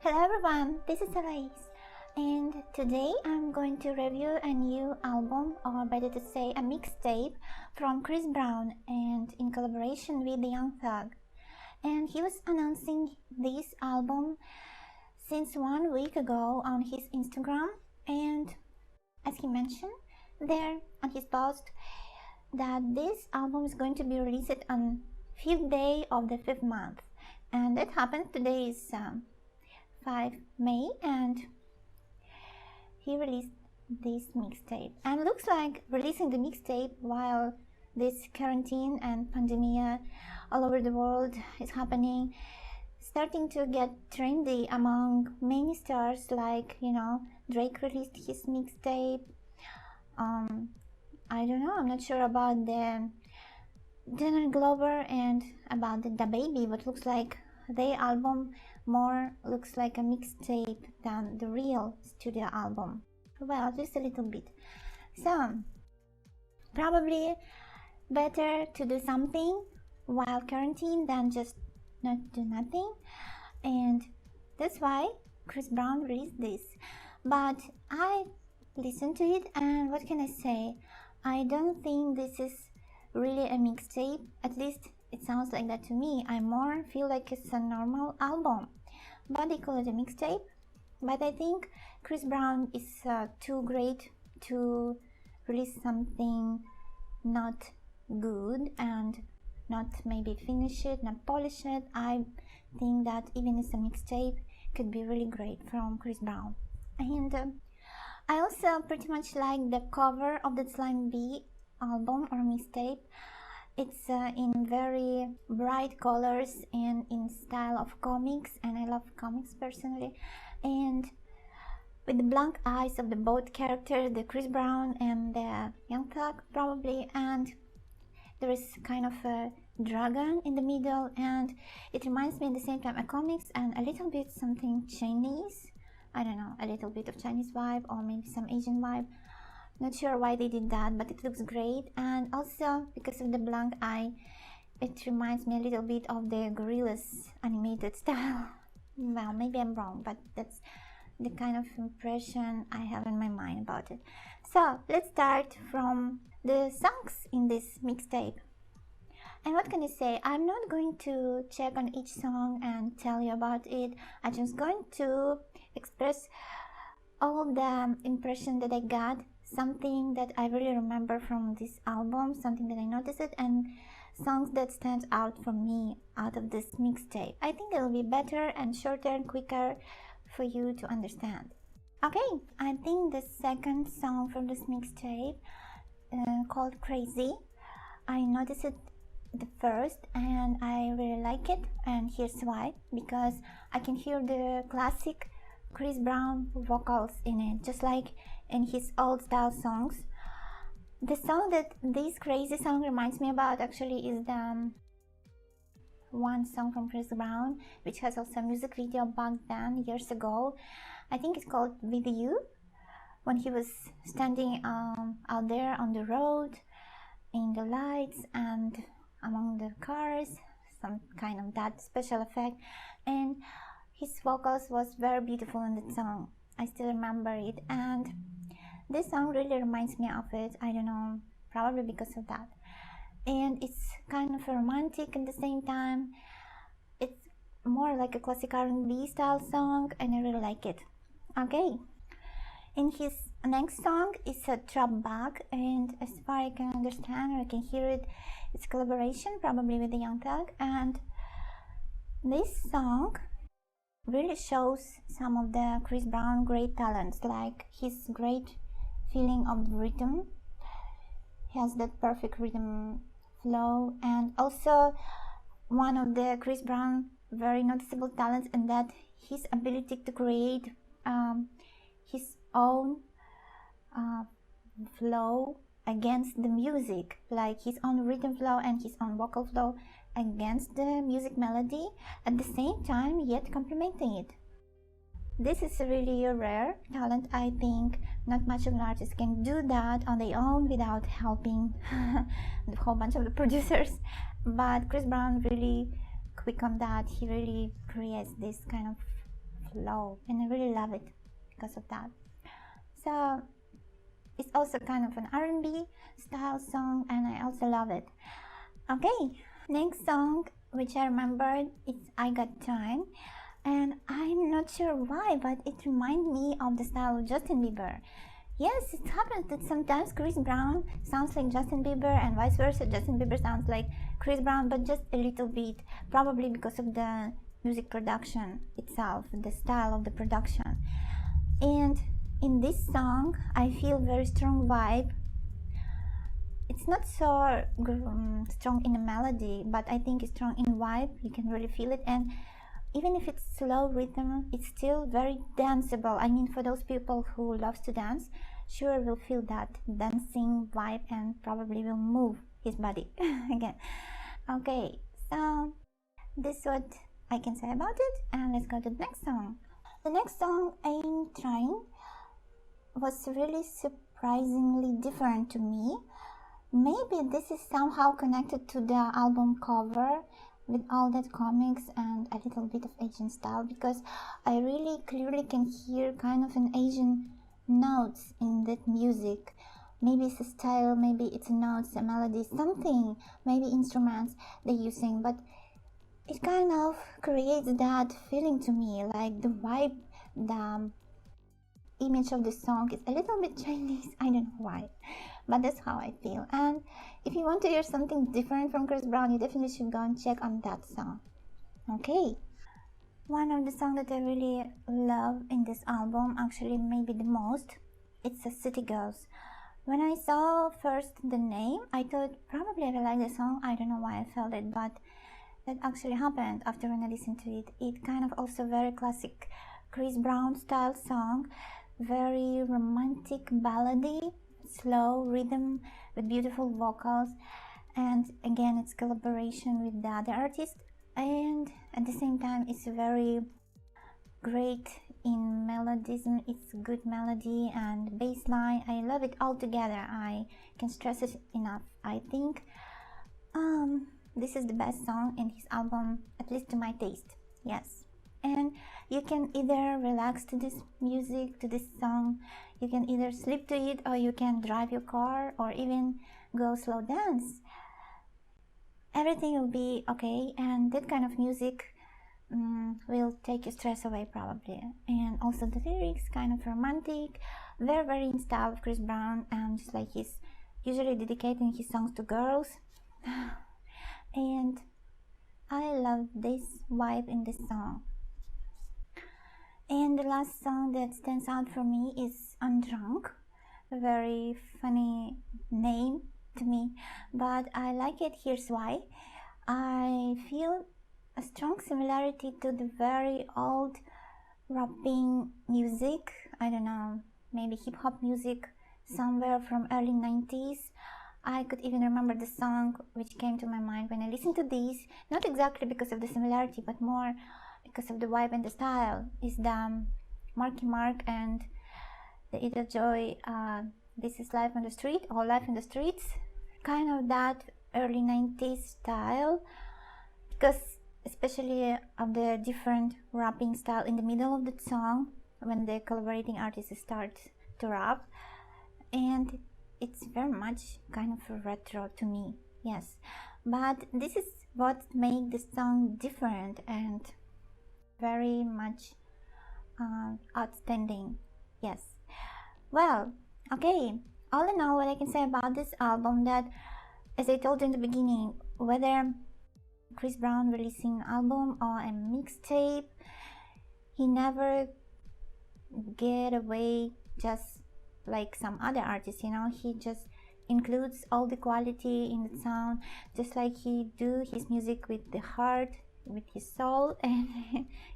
Hello everyone, this is Elise, and today I'm going to review a new album, or better to say a mixtape, from Chris Brown and in collaboration with the Young Thug. And he was announcing this album since 1 week ago on his Instagram, and as he mentioned there on his post that this album is going to be released on 5th day of the 5th month, and that happened. Today is 5 May, and he released this mixtape, and looks like releasing the mixtape while this quarantine and pandemic all over the world is happening, starting to get trendy among many stars. Like, Drake released his mixtape. I don't know, I'm not sure about the Donald Glover and about the DaBaby, but looks like their album more looks like a mixtape than the real studio album. Well, just a little bit. So probably better to do something while quarantine than just not do nothing, and that's why Chris Brown released this. But I listened to it, and what can I say, I don't think this is really a mixtape. At least it sounds like that to me. I more feel like it's a normal album, but they call it a mixtape. But I think Chris Brown is too great to release something not good and not maybe finish it, not polish it. I think that even as a mixtape could be really great from Chris Brown. And I also pretty much like the cover of the Slime B album or mixtape. It's in very bright colors and in style of comics, and I love comics personally. And with the blank eyes of the both characters, the Chris Brown and the Young Thug probably, and there is kind of a dragon in the middle, and it reminds me at the same time of comics and a little bit something Chinese. I don't know, a little bit of Chinese vibe or maybe some Asian vibe. Not sure why they did that, but it looks great. And also because of the blank eye, it reminds me a little bit of the Gorillaz animated style. Well, maybe I'm wrong, but that's the kind of impression I have in my mind about it. So let's start from the songs in this mixtape. And what can I say, I'm not going to check on each song and tell you about it. I'm just going to express all the impression that I got, something that I really remember from this album, something that I noticed it, and songs that stand out for me out of this mixtape. I think it'll be better and shorter and quicker for you to understand. Okay, I think the second song from this mixtape, called Crazy, I noticed it the first and I really like it, and here's why. Because I can hear the classic Chris Brown vocals in it, just like in his old style songs. The song that this Crazy song reminds me about actually is the one song from Chris Brown, which has also a music video back then, years ago. I think it's called With You, when he was standing out there on the road in the lights and among the cars, some kind of that special effect, and his vocals was very beautiful in that song. I still remember it, and this song really reminds me of it. I don't know, probably because of that. And it's kind of romantic at the same time. It's more like a classic R&B style song, and I really like it. Okay, and his next song is a Trap Back, and as far as I can understand or I can hear it, it's a collaboration probably with the Young Thug. And this song really shows some of the Chris Brown great talents, like his great feeling of rhythm. He has that perfect rhythm flow, and also one of the Chris Brown very noticeable talents, and that his ability to create his own flow against the music, like his own rhythm flow and his own vocal flow against the music melody, at the same time yet complementing it. This is really a rare talent. I think not much of an artist can do that on their own without helping a whole bunch of the producers, but Chris Brown really quick on that. He really creates this kind of flow, and I really love it because of that. So it's also kind of an R&B style song, and I also love it. Okay, next song which I remembered, it's I Got Time, and I'm not sure why, but it reminds me of the style of Justin Bieber. Yes, it happens that sometimes Chris Brown sounds like Justin Bieber and vice versa. Justin Bieber sounds like Chris Brown, but just a little bit, probably because of the music production itself, the style of the production. And in this song, I feel very strong vibe. It's not so strong in the melody, but I think it's strong in vibe. You can really feel it, and even if it's slow rhythm, it's still very danceable. I mean, for those people who loves to dance, sure will feel that dancing vibe and probably will move his body again. Okay, so this is what I can say about it, and let's go to the next song. The next song, I'm Trying, was really surprisingly different to me. Maybe this is somehow connected to the album cover with all that comics and a little bit of Asian style, because I really clearly can hear kind of an Asian notes in that music. Maybe it's a style, maybe it's a notes, a melody, something, maybe instruments they're using, but it kind of creates that feeling to me, like the vibe, the image of the song is a little bit Chinese. I don't know why, but that's how I feel. And if you want to hear something different from Chris Brown, you definitely should go and check on that song. Okay, one of the songs that I really love in this album, actually maybe the most, it's City Girls. When I saw first the name, I thought probably I will like the song. I don't know why I felt it, but that actually happened after when I listened to it. It kind of also very classic Chris Brown style song, very romantic ballady, slow rhythm with beautiful vocals, and again it's collaboration with the other artist, and at the same time it's very great in melodism. It's good melody and bass line. I love it all together. I can stress it enough. I think this is the best song in his album, at least to my taste. Yes, and you can either relax to this music, to this song, you can either sleep to it, or you can drive your car, or even go slow dance. Everything will be okay, and that kind of music will take your stress away probably. And also the lyrics kind of romantic, very in style of Chris Brown, and just like he's usually dedicating his songs to girls. And I love this vibe in this song. And the last song that stands out for me is Undrunk. A very funny name to me, but I like it. Here's why. I feel a strong similarity to the very old rapping music. I don't know, maybe hip-hop music somewhere from early 90s. I could even remember the song which came to my mind when I listened to this, not exactly because of the similarity, but more because of the vibe and the style, is the Marky Mark and the Ida Joy, This Is Life on the Street, or Life in the Streets, kind of that early 90s style, because especially of the different rapping style in the middle of the song when the collaborating artists start to rap, and it's very much kind of retro to me. Yes, but this is what makes the song different and very much outstanding. Yes, well, okay, all in all, what I can say about this album, that as I told you in the beginning, whether Chris Brown releasing an album or a mixtape, he never get away just like some other artists, you know. He just includes all the quality in the sound, just like he do his music with the heart, with his soul, and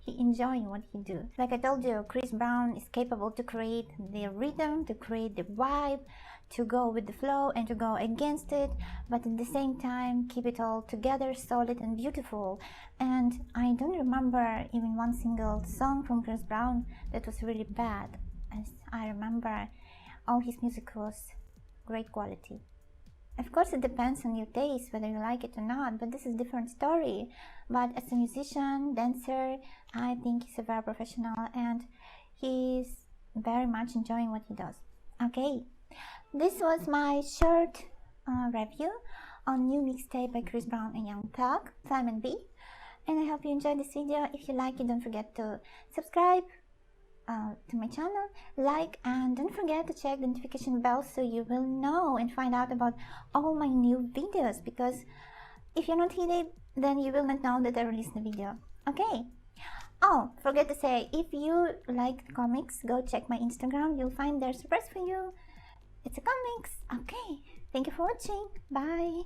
he enjoying what he do. Like I told you, Chris Brown is capable to create the rhythm, to create the vibe, to go with the flow and to go against it, but at the same time keep it all together, solid and beautiful. And I don't remember even one single song from Chris Brown that was really bad. As I remember, all his music was great quality. Of course, it depends on your taste, whether you like it or not, but this is a different story. But as a musician, dancer, I think he's a very professional and he's very much enjoying what he does. Okay, this was my short review on new mixtape by Chris Brown and Young Thug, Simon B. And I hope you enjoyed this video. If you like it, don't forget to subscribe to my channel, like, and don't forget to check the notification bell so you will know and find out about all my new videos, because if you're not hit it, then you will not know that I released the video. Okay. Oh, forget to say, if you like comics, go check my Instagram. You'll find there's a surprise for you. It's a comics. Okay. Thank you for watching. Bye.